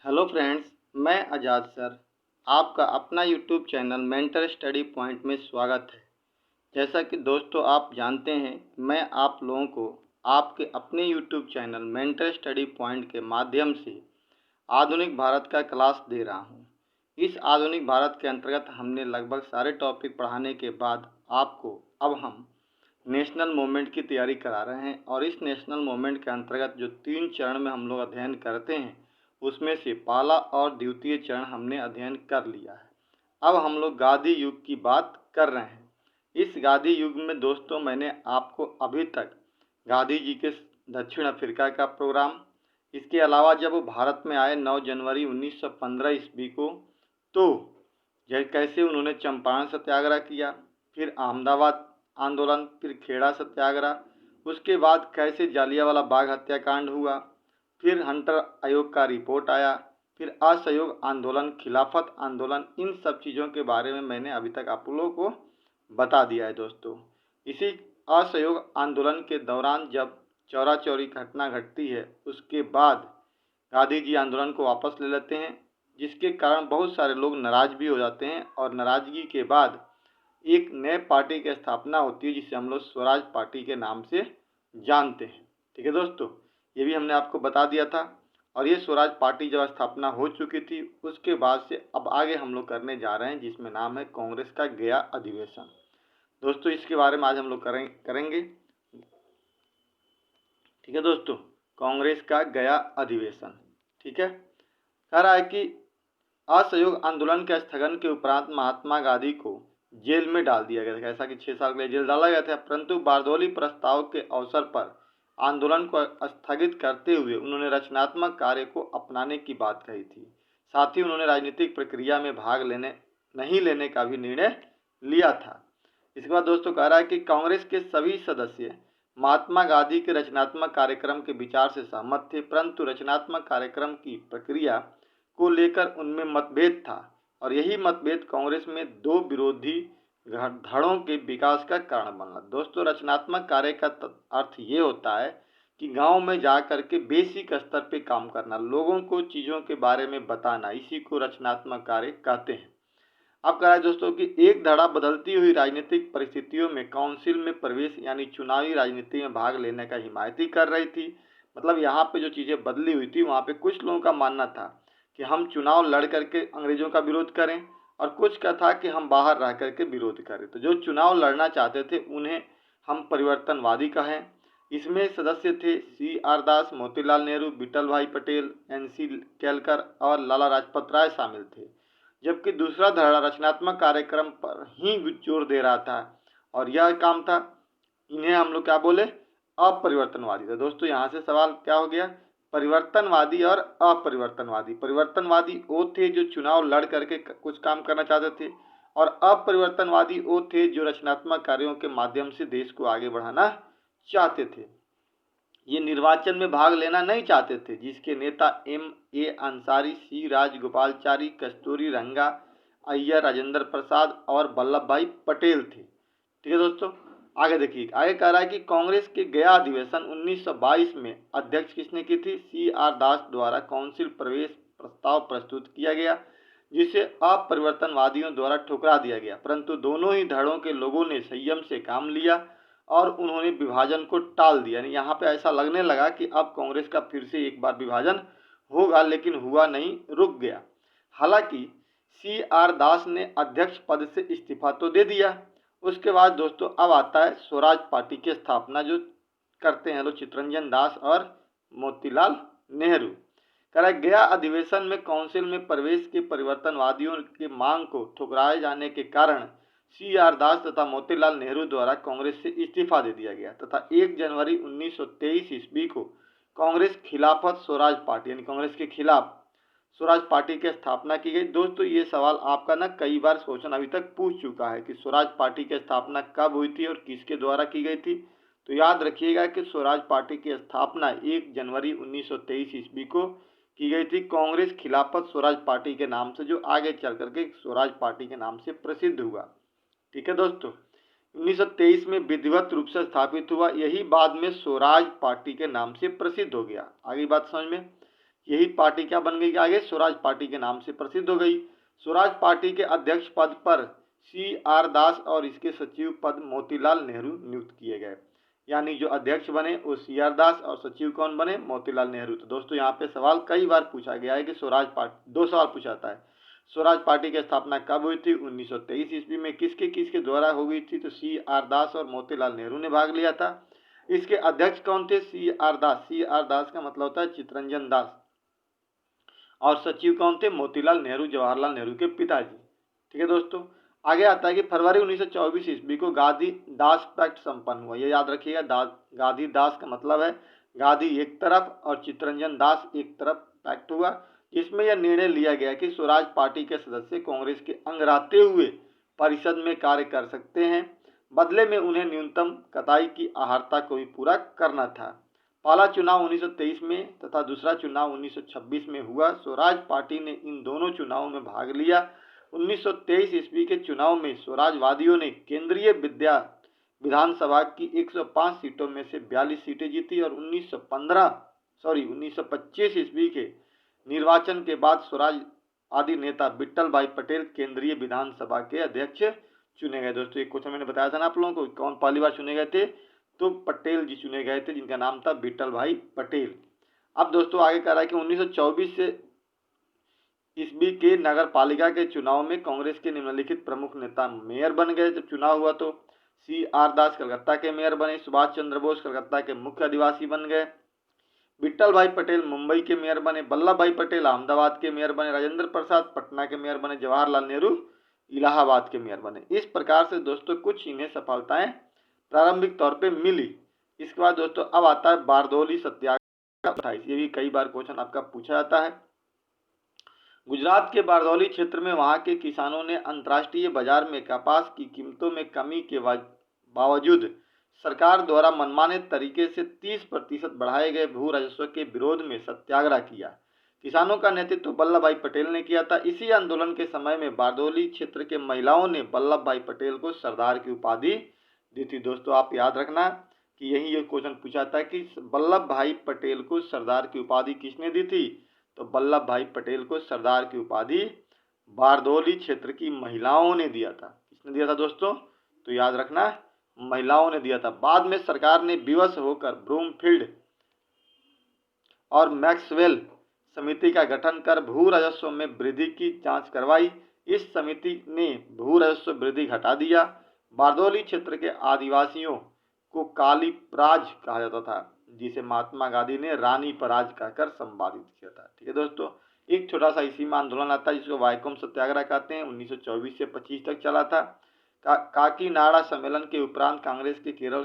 Hello friends, मैं आज़ाद sir आपका अपना YouTube channel mentor study point में स्वागत है। जैसा कि दोस्तों आप जानते हैं, मैं आप लोगों को आपके अपने YouTube channel mentor study point के माध्यम से आधुनिक भारत का क्लास दे रहा हूं। इस आधुनिक भारत के अंतर्गत हमने लगभग सारे टॉपिक पढ़ाने के बाद आपको अब हम नेशनल मूवमेंट की तैयारी करा रहे हैं और इस नेशनल मूवमेंट के अंतर्गत जो 3 चरण में हम लोग अध्ययन करते हैं, उसमें से पहला और द्वितीय चरण हमने अध्ययन कर लिया है। अब हम लोग गांधी युग की बात कर रहे हैं। इस गांधी युग में दोस्तों मैंने आपको अभी तक गांधी जी के दक्षिण अफ्रीका का प्रोग्राम, इसके अलावा जब वो भारत में आए 9 जनवरी 1915 ईस्वी को, तो कैसे उन्होंने चंपारण सत्याग्रह किया, फिर अहमदाबाद आंदोलन, फिर खेड़ा सत्याग्रह, उसके बाद कैसे जालियांवाला बाग हत्याकांड हुआ, फिर हंटर आयोग का रिपोर्ट आया, फिर असहयोग आंदोलन, खिलाफत आंदोलन, इन सब चीज़ों के बारे में मैंने अभी तक आप लोगों को बता दिया है दोस्तों। इसी असहयोग आंदोलन के दौरान जब चौरा चौरी घटना घटती है, उसके बाद गांधी जी आंदोलन को वापस ले लेते हैं, जिसके कारण बहुत सारे लोग नाराज भी हो जाते हैं और नाराजगी के बाद एक नए पार्टी की स्थापना होती है, जिसे हम लोग स्वराज पार्टी के नाम से जानते हैं। ठीक है दोस्तों, ये भी हमने आपको बता दिया था। और ये स्वराज पार्टी जब स्थापना हो चुकी थी, उसके बाद से अब आगे हम लोग करने जा रहे हैं, जिसमें नाम है कांग्रेस का गया अधिवेशन। दोस्तों इसके बारे में आज हम लोग करेंगे। ठीक है दोस्तों, कांग्रेस का गया अधिवेशन। ठीक है, कह रहा है कि असहयोग आंदोलन के स्थगन के उपरांत महात्मा गांधी को जेल में डाल दिया गया था। ऐसा कि 6 साल के लिए जेल डाला गया था, परंतु बारदौली प्रस्ताव के अवसर पर आंदोलन को स्थगित करते हुए उन्होंने रचनात्मक कार्य को अपनाने की बात कही थी। साथ ही उन्होंने राजनीतिक प्रक्रिया में भाग नहीं लेने का भी निर्णय लिया था। इसके बाद दोस्तों कह रहा है कि कांग्रेस के सभी सदस्य महात्मा गांधी के रचनात्मक कार्यक्रम के विचार से सहमत थे, परंतु रचनात्मक कार्यक्रम की प्रक्रिया को लेकर उनमें मतभेद था और यही मतभेद कांग्रेस में 2 विरोधी धड़ों के विकास का कारण बना। दोस्तों रचनात्मक कार्य का अर्थ ये होता है कि गांव में जा करके बेसिक स्तर पे काम करना, लोगों को चीज़ों के बारे में बताना, इसी को रचनात्मक कार्य कहते हैं। अब कह रहा है दोस्तों कि एक धड़ा बदलती हुई राजनीतिक परिस्थितियों में काउंसिल में प्रवेश यानी चुनावी राजनीति में भाग लेने का हिमायती कर रही थी। मतलब यहाँ पे जो चीज़ें बदली हुई थी, वहाँ पे कुछ लोगों का मानना था कि हम चुनाव लड़ करके अंग्रेजों का विरोध करें, और कुछ का था कि हम बाहर रह करके विरोध करें। तो जो चुनाव लड़ना चाहते थे उन्हें हम परिवर्तनवादी कहें। इसमें सदस्य थे CR दास, मोतीलाल नेहरू, विठल भाई पटेल, NC केलकर और लाला लाजपत राय शामिल थे। जबकि दूसरा धड़ा रचनात्मक कार्यक्रम पर ही जोर दे रहा था, और यह काम था, इन्हें हम लोग क्या बोले, अपरिवर्तनवादी। तो दोस्तों यहाँ से सवाल क्या हो गया, परिवर्तनवादी और अपरिवर्तनवादी। परिवर्तनवादी वो थे जो चुनाव लड़ करके कुछ काम करना चाहते थे, और अपरिवर्तनवादी वो थे जो रचनात्मक कार्यों के माध्यम से देश को आगे बढ़ाना चाहते थे। ये निर्वाचन में भाग लेना नहीं चाहते थे, जिसके नेता MA अंसारी, C राजगोपालचारी, कस्तूरी रंगा, अय्यर राजेंद्र प्रसाद और वल्लभ भाई पटेल थे। ठीक है दोस्तों, आगे देखिए, आगे कह रहा है कि कांग्रेस के गया अधिवेशन 1922 में अध्यक्ष किसने की थी, CR दास द्वारा काउंसिल प्रवेश प्रस्ताव प्रस्तुत किया गया, जिसे अपरिवर्तनवादियों द्वारा ठुकरा दिया गया। परंतु दोनों ही धड़ों के लोगों ने संयम से काम लिया और उन्होंने विभाजन को टाल दिया। यानी यहाँ पे ऐसा लगने लगा कि अब कांग्रेस का फिर से एक बार विभाजन होगा, लेकिन हुआ नहीं, रुक गया। हालांकि CR दास ने अध्यक्ष पद से इस्तीफा तो दे दिया। उसके बाद दोस्तों अब आता है स्वराज पार्टी की स्थापना, जो करते हैं लोग चित्तरंजन दास और मोतीलाल नेहरू। करा गया अधिवेशन में काउंसिल में प्रवेश के परिवर्तनवादियों की मांग को ठुकराए जाने के कारण CR दास तथा मोतीलाल नेहरू द्वारा कांग्रेस से इस्तीफा दे दिया गया तथा 1 जनवरी 1923 ईस्वी को कांग्रेस खिलाफत स्वराज पार्टी यानी कांग्रेस के खिलाफ स्वराज पार्टी की स्थापना की गई। दोस्तों ये सवाल आपका ना कई बार क्वेश्चन अभी तक पूछ चुका है कि स्वराज पार्टी की स्थापना कब हुई थी और किसके द्वारा की गई थी। तो याद रखिएगा कि स्वराज पार्टी की स्थापना 1 जनवरी 1923 ईस्वी को की गई थी, कांग्रेस खिलाफत स्वराज पार्टी के नाम से, जो आगे चल करके स्वराज पार्टी के नाम से प्रसिद्ध हुआ। ठीक है दोस्तों, 1923 में विधिवत रूप से स्थापित हुआ, यही बाद में स्वराज पार्टी के नाम से प्रसिद्ध हो गया। आगे बात समझ में, यही पार्टी क्या बन गई आगे, स्वराज पार्टी के नाम से प्रसिद्ध हो गई। स्वराज पार्टी के अध्यक्ष पद पर CR दास और इसके सचिव पद मोतीलाल नेहरू नियुक्त किए गए। यानी जो अध्यक्ष बने वो CR दास और सचिव कौन बने, मोतीलाल नेहरू। तो दोस्तों यहाँ पे सवाल कई बार पूछा गया है कि स्वराज पार्टी, 2 सवाल पूछा जाता है। स्वराज पार्टी की स्थापना कब हुई थी, 1923 ईस्वी में। किसके द्वारा हो गई थी, तो CR दास और मोतीलाल नेहरू ने भाग लिया था। इसके अध्यक्ष कौन थे, CR दास। CR दास का मतलब होता है चितरंजन दास, और सचिव कौन थे, मोतीलाल नेहरू, जवाहरलाल नेहरू के पिताजी। ठीक है दोस्तों, आगे आता है कि फरवरी 1924 ईस्वी को गांधी दास पैक्ट संपन्न हुआ। ये याद रखिएगा, गांधी दास का मतलब है गांधी एक तरफ और चितरंजन दास एक तरफ पैक्ट हुआ, जिसमें यह निर्णय लिया गया कि स्वराज पार्टी के सदस्य कांग्रेस के अंग रहते हुए परिषद में कार्य कर सकते हैं। बदले में उन्हें न्यूनतम कताई की आहारता को भी पूरा करना था। पहला चुनाव 1923 में तथा दूसरा चुनाव 1926 में हुआ। स्वराज पार्टी ने इन दोनों चुनावों में भाग लिया। 1923 ईस्वी के चुनाव में स्वराजवादियों ने केंद्रीय विधानसभा की 105 सीटों में से 42 सीटें जीती और 1925 ईस्वी के निर्वाचन के बाद स्वराज आदि नेता विट्ठल भाई पटेल केंद्रीय विधानसभा के अध्यक्ष चुने गए। दोस्तों एक क्वेश्चन मैंने बताया था ना आप लोगों को, कौन पहली बार चुने गए थे, तो पटेल जी चुने गए थे, जिनका नाम था विट्ठल भाई पटेल। अब दोस्तों आगे कह रहा है कि 1924 से ईस्वी के नगर पालिका के चुनाव में कांग्रेस के निम्नलिखित प्रमुख नेता मेयर बन गए। जब चुनाव हुआ तो CR दास कलकत्ता के मेयर बने, सुभाष चंद्र बोस कलकत्ता के मुख्य अधिवासी बन गए, विट्ठल भाई पटेल मुंबई के मेयर बने, वल्लभ भाई पटेल अहमदाबाद के मेयर बने, राजेंद्र प्रसाद पटना के मेयर बने, जवाहरलाल नेहरू इलाहाबाद के मेयर बने। इस प्रकार से दोस्तों कुछ इन्हें सफलताएं प्रारंभिक तौर पे मिली। इसके बाद दोस्तों अब आता है बारदौली सत्याग्रह 28। ये भी कई बार क्वेश्चन आपका पूछा जाता है। गुजरात के बारदौली क्षेत्र में वहां के किसानों ने अंतर्राष्ट्रीय बाजार में कपास की कीमतों में कमी के बावजूद सरकार द्वारा मनमाने तरीके से 30% बढ़ाए गए भू राजस्व के विरोध में सत्याग्रह किया। किसानों का नेतृत्व वल्लभ भाई पटेल ने किया था। इसी आंदोलन के समय में बारदौली क्षेत्र के महिलाओं ने वल्लभ भाई पटेल को सरदार की उपाधि दी थी। दोस्तों आप याद रखना कि यही ये क्वेश्चन पूछा था कि वल्लभ भाई पटेल को सरदार की उपाधि किसने दी थी, तो वल्लभ भाई पटेल को सरदार की उपाधि बारदौली क्षेत्र की महिलाओं ने दिया था। किसने दिया था दोस्तों, तो याद रखना महिलाओं ने दिया था। बाद में सरकार ने विवश होकर ब्रूमफील्ड और मैक्सवेल समिति का गठन कर भू राजस्व में वृद्धि की जांच करवाई। इस समिति ने भू राजस्व वृद्धि घटा दिया। बारदौली क्षेत्र के आदिवासियों को काली पराज कहा जाता था, जिसे महात्मा गांधी ने रानी पराज कहकर संपादित किया था। ठीक है दोस्तों, एक छोटा सा इसी में आंदोलन आता है जिसको वाइकोम सत्याग्रह कहते हैं। 1924 से 25 तक चला था। काकीनाडा सम्मेलन के उपरांत कांग्रेस के केरल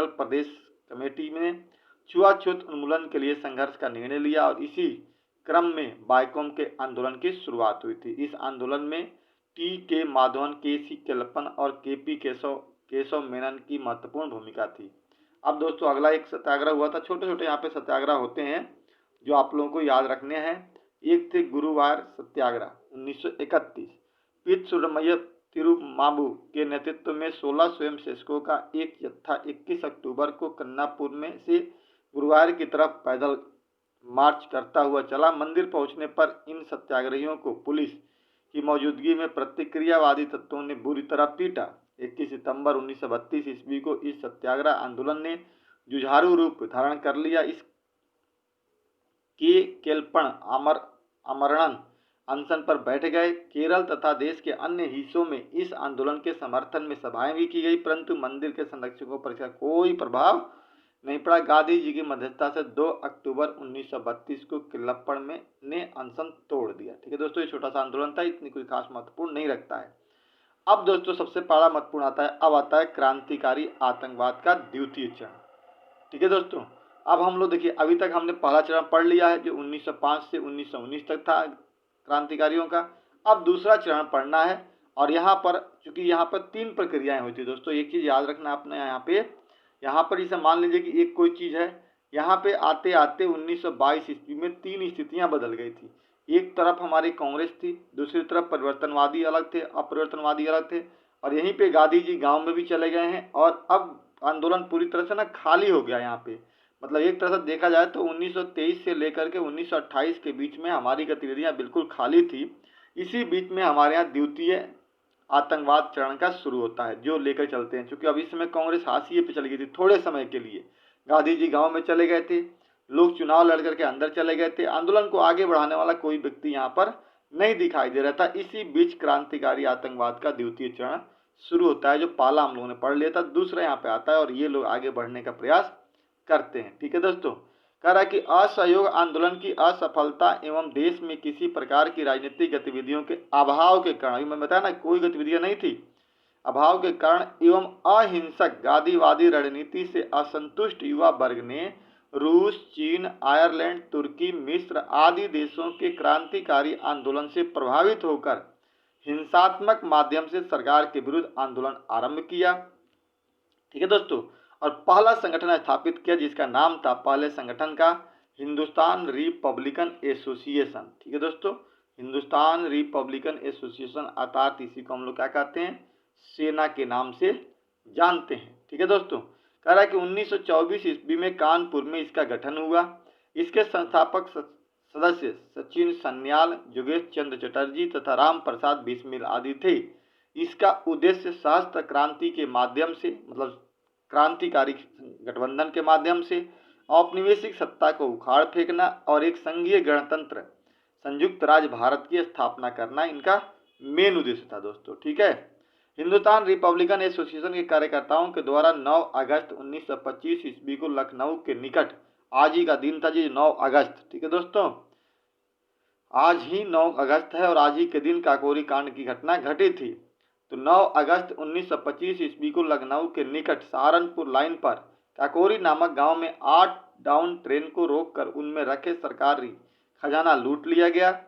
प्रदेश कमेटी में छुआछूत उन्मूलन के लिए संघर्ष का निर्णय लिया और इसी क्रम में वाइकोम के आंदोलन की शुरुआत हुई थी। इस आंदोलन में TK माधवन, KC केलप्पन और KP केशव मेनन की महत्वपूर्ण भूमिका थी। अब दोस्तों अगला एक सत्याग्रह हुआ था। छोटे छोटे यहाँ पे सत्याग्रह होते हैं जो आप लोगों को याद रखने हैं। एक थे गुरुवार सत्याग्रह 1931। पीत सुब्रमण्य तिरुमाबू के नेतृत्व में 16 स्वयंसेवकों का एक जत्था 21 अक्टूबर को कन्नापुर में से गुरुवार की तरफ पैदल मार्च करता हुआ चला। मंदिर पहुंचने पर इन सत्याग्रहियों को पुलिस की मौजूदगी में प्रतिक्रियावादी तत्वों ने बुरी तरह पीटा। 21 सितंबर 1932 ईस्वी को इस सत्याग्रह आंदोलन ने जुझारू रूप धारण कर लिया। इस के केलप्पन आमरण अनशन पर बैठ गए। केरल तथा देश के अन्य हिस्सों में इस आंदोलन के समर्थन में सभाएं भी की गई, परंतु मंदिर के संरक्षकों पर इसका कोई प्रभाव नहीं पड़ा। गांधी जी की मध्यस्थता से 2 अक्टूबर 1932 को केलप्पन ने अनशन तोड़ दिया। ठीक है दोस्तों, ये छोटा सा आंदोलन था, इतनी कोई खास महत्वपूर्ण नहीं रखता है। अब दोस्तों सबसे बड़ा महत्वपूर्ण आता है, अब आता है क्रांतिकारी आतंकवाद का द्वितीय चरण। ठीक है दोस्तों, अब हम लोग देखिए अभी तक हमने पहला चरण पढ़ लिया है जो 1905 से 1919 तक था क्रांतिकारियों का। अब दूसरा चरण पढ़ना है और यहाँ पर चूंकि यहाँ पर 3 प्रक्रियाएं हुई थी दोस्तों। एक चीज याद रखना आपने, यहाँ पर इसे मान लीजिए कि एक कोई चीज है, यहाँ पे आते आते 1922 ईस्वी में 3 स्थितियां बदल गई थी। एक तरफ हमारी कांग्रेस थी, दूसरी तरफ परिवर्तनवादी अलग थे, अपरिवर्तनवादी अलग थे, और यहीं पे गांधी जी गांव में भी चले गए हैं और अब आंदोलन पूरी तरह से ना खाली हो गया। यहाँ पे मतलब एक तरह से देखा जाए तो 1923 से लेकर के 1928 के बीच में हमारी गतिविधियां बिल्कुल खाली थी। इसी बीच में हमारे यहाँ द्वितीय आतंकवाद चरण का शुरू होता है, जो लेकर चलते हैं। क्योंकि अब इस समय कांग्रेस हाशिए पे चली गई थी थोड़े समय के लिए। गांधी जी गांव में चले गए थे, लोग चुनाव लड़ करके अंदर चले गए थे, आंदोलन को आगे बढ़ाने वाला कोई व्यक्ति यहाँ पर नहीं दिखाई दे रहा था। इसी बीच क्रांतिकारी आतंकवाद का द्वितीय चरण शुरू होता है, जो पहला हम लोगों ने पढ़ लिया था। दूसरा यहाँ पे आता है और ये लोग आगे बढ़ने का प्रयास करते हैं। ठीक है दोस्तों, कह रहा है कि असहयोग आंदोलन की असफलता एवं देश में किसी प्रकार की राजनीतिक गतिविधियों के अभाव के कारण, मैं बताया ना कोई गतिविधियां नहीं थी, अभाव के कारण एवं अहिंसक गांधीवादी रणनीति से असंतुष्ट युवा वर्ग ने रूस, चीन, आयरलैंड, तुर्की, मिस्र आदि देशों के क्रांतिकारी आंदोलन से प्रभावित होकर हिंसात्मक माध्यम से सरकार के विरुद्ध आंदोलन आरंभ किया। ठीक है दोस्तों, और पहला संगठन स्थापित किया जिसका नाम था पहले संगठन का हिंदुस्तान रिपब्लिकन एसोसिएशन। ठीक है दोस्तों, हिंदुस्तान रिपब्लिकन एसोसिएशन, अर्थात इसी को हम लोग क्या कहते हैं, सेना के नाम से जानते हैं। ठीक है दोस्तों, कह रहा है कि 1924 ईस्वी में कानपुर में इसका गठन हुआ। इसके संस्थापक सदस्य सचिन सन्याल, योगेश चंद्र चटर्जी तथा राम प्रसाद बिस्मिल आदि थे। इसका उद्देश्य सशस्त्र क्रांति के माध्यम से, मतलब क्रांतिकारी गठबंधन के माध्यम से औपनिवेशिक सत्ता को उखाड़ फेंकना और एक संघीय गणतंत्र संयुक्त राज्य भारत की स्थापना करना इनका मेन उद्देश्य था दोस्तों। ठीक है, हिंदुस्तान रिपब्लिकन एसोसिएशन के कार्यकर्ताओं के द्वारा 9 अगस्त 1925 ईस्वी को लखनऊ के निकट, आज ही का दिन था जी 9 अगस्त। ठीक है दोस्तों, आज ही 9 अगस्त है और आज ही के दिन काकोरी कांड की घटना घटी थी। तो 9 अगस्त 1925 ईस्वी को लखनऊ के निकट सहारनपुर लाइन पर काकोरी नामक गांव में 8 डाउन ट्रेन को रोककर उनमें रखे सरकारी खजाना लूट लिया गया।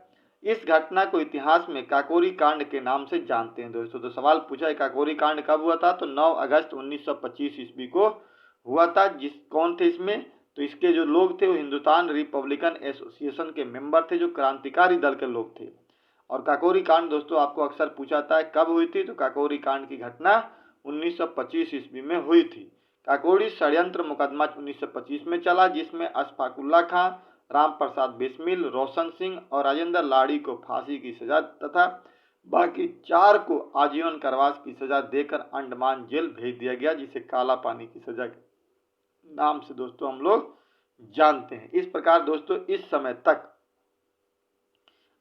इस घटना को इतिहास में काकोरी कांड के नाम से जानते हैं दोस्तों। तो सवाल पूछा है काकोरी कांड कब हुआ था, तो 9 अगस्त 1925 ईस्वी को हुआ था। कौन थे इसमें, तो इसके जो लोग थे वो हिंदुस्तान रिपब्लिकन एसोसिएशन के मेंबर थे, जो क्रांतिकारी दल के लोग थे। और काकोरी कांड दोस्तों आपको अक्सर पूछा जाता है कब हुई थी, तो काकोरी कांड की घटना 1925 ईस्वी में हुई थी। काकोरी षड्यंत्र मुकदमा 1925 में चला, जिसमें अशफाकुल्ला खां, राम प्रसाद बिस्मिल, रोशन सिंह और राजेंद्र लाड़ी को फांसी की सजा तथा बाकी 4 को आजीवन कारावास की सजा देकर अंडमान जेल भेज दिया गया, जिसे काला पानी की सजा के नाम से दोस्तों हम लोग जानते हैं। इस प्रकार दोस्तों इस समय तक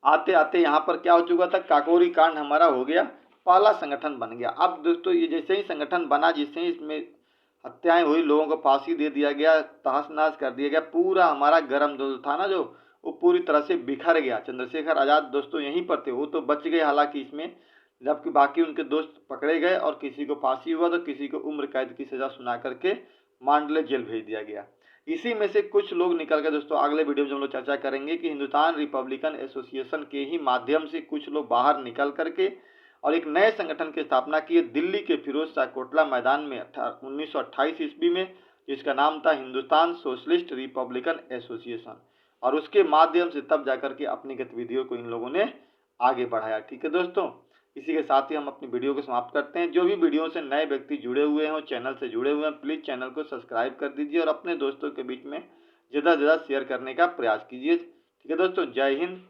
आते आते यहाँ पर क्या हो चुका था, काकोरी कांड हमारा हो गया, पहला संगठन बन गया। अब दोस्तों ये जैसे ही संगठन बना, जिससे इसमें हत्याएं हुई, लोगों को फांसी दे दिया गया, तहस नहस कर दिया गया, पूरा हमारा गरम दल था ना जो, वो पूरी तरह से बिखर गया। चंद्रशेखर आज़ाद दोस्तों यहीं पर थे, वो तो बच गए हालांकि इसमें, जबकि बाकी उनके दोस्त पकड़े गए और किसी को फांसी हुआ तो किसी को उम्र कैद की सजा सुना करके मांडले जेल भेज दिया गया। इसी में से कुछ लोग निकल गए दोस्तों। अगले वीडियो में हम लोग चर्चा करेंगे कि हिंदुस्तान रिपब्लिकन एसोसिएशन के ही माध्यम से कुछ लोग बाहर निकल करके और एक नए संगठन की स्थापना की दिल्ली के फिरोज शाह कोटला मैदान में 1928 ईस्वी में, जिसका नाम था हिंदुस्तान सोशलिस्ट रिपब्लिकन एसोसिएशन। और उसके माध्यम से तब जाकर के अपनी गतिविधियों को इन लोगों ने आगे बढ़ाया। ठीक है दोस्तों, इसी के साथ ही हम अपनी वीडियो को समाप्त करते हैं। जो भी वीडियो से नए व्यक्ति जुड़े हुए हैं, चैनल से जुड़े हुए हैं, प्लीज़ चैनल को सब्सक्राइब कर दीजिए और अपने दोस्तों के बीच में ज़्यादा से ज़्यादा शेयर करने का प्रयास कीजिए। ठीक है दोस्तों, जय हिंद,